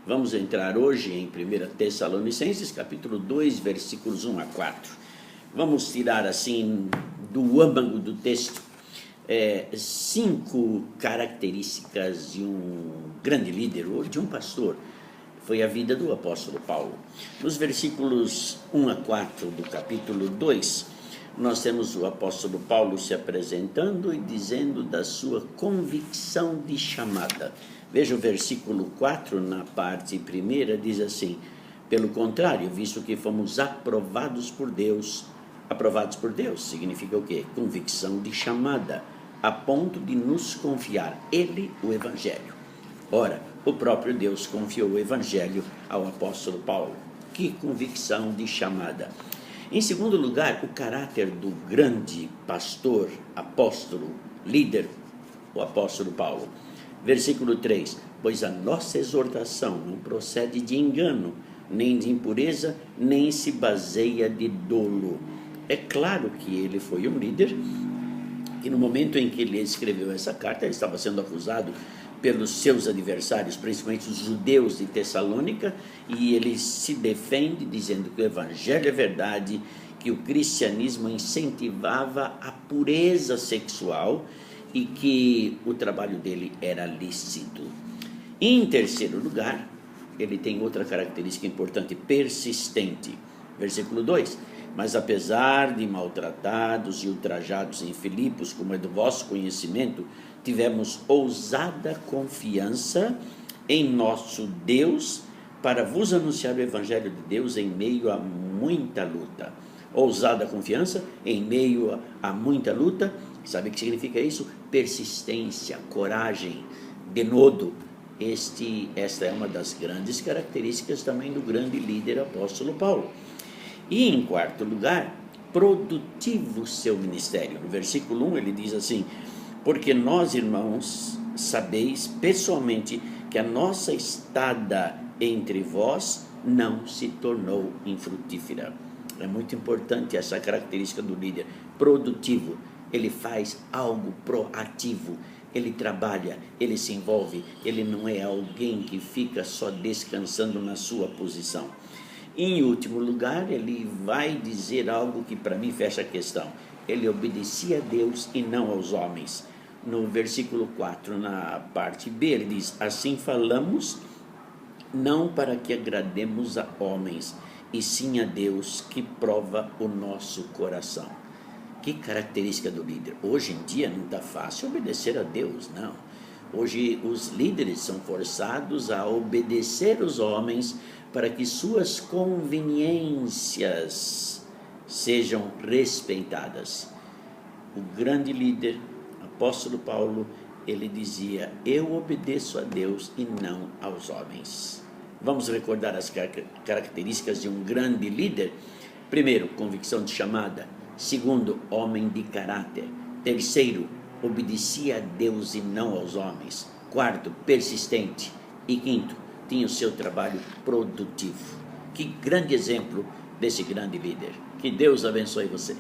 Vamos entrar hoje em 1 Tessalonicenses, capítulo 2, versículos 1 a 4. Vamos tirar assim do âmago do texto 5 características de um grande líder ou de um pastor. Foi a vida do apóstolo Paulo. Nos versículos 1 a 4 do capítulo 2, nós temos o apóstolo Paulo se apresentando e dizendo da sua convicção de chamada. Veja o versículo 4, na parte primeira, diz assim: pelo contrário, visto que fomos aprovados por Deus significa o quê? Convicção de chamada, a ponto de nos confiar Ele, o Evangelho. Ora, o próprio Deus confiou o Evangelho ao apóstolo Paulo. Que convicção de chamada! Em segundo lugar, o caráter do grande pastor, apóstolo, líder, o apóstolo Paulo. Versículo 3, pois a nossa exortação não procede de engano, nem de impureza, nem se baseia de dolo. É claro que ele foi um líder, e no momento em que ele escreveu essa carta, ele estava sendo acusado pelos seus adversários, principalmente os judeus de Tessalônica, e ele se defende dizendo que o evangelho é verdade, que o cristianismo incentivava a pureza sexual e que o trabalho dele era lícito. Em terceiro lugar, ele tem outra característica importante, persistente. Versículo 2, mas apesar de maltratados e ultrajados em Filipos, como é do vosso conhecimento, tivemos ousada confiança em nosso Deus para vos anunciar o Evangelho de Deus em meio a muita luta. Ousada confiança em meio a muita luta. Sabe o que significa isso? Persistência, coragem, denodo. Esta é uma das grandes características também do grande líder apóstolo Paulo. E em quarto lugar, produtivo seu ministério. No versículo 1 ele diz assim: porque nós, irmãos, sabeis pessoalmente que a nossa estada entre vós não se tornou infrutífera. É muito importante essa característica do líder, produtivo. Ele faz algo proativo, ele trabalha, ele se envolve, ele não é alguém que fica só descansando na sua posição. Em último lugar, ele vai dizer algo que para mim fecha a questão. Ele obedecia a Deus e não aos homens. No versículo 4, na parte B, ele diz: assim falamos, não para que agrademos a homens, e sim a Deus que prova o nosso coração. Que característica do líder? Hoje em dia não está fácil obedecer a Deus, não. Hoje os líderes são forçados a obedecer os homens para que suas conveniências sejam respeitadas. O grande líder, apóstolo Paulo, ele dizia: eu obedeço a Deus e não aos homens. Vamos recordar as características de um grande líder. Primeiro, convicção de chamada. Segundo, homem de caráter. Terceiro, obedecia a Deus e não aos homens. Quarto, persistente. E quinto, tinha o seu trabalho produtivo. Que grande exemplo desse grande líder. Que Deus abençoe você.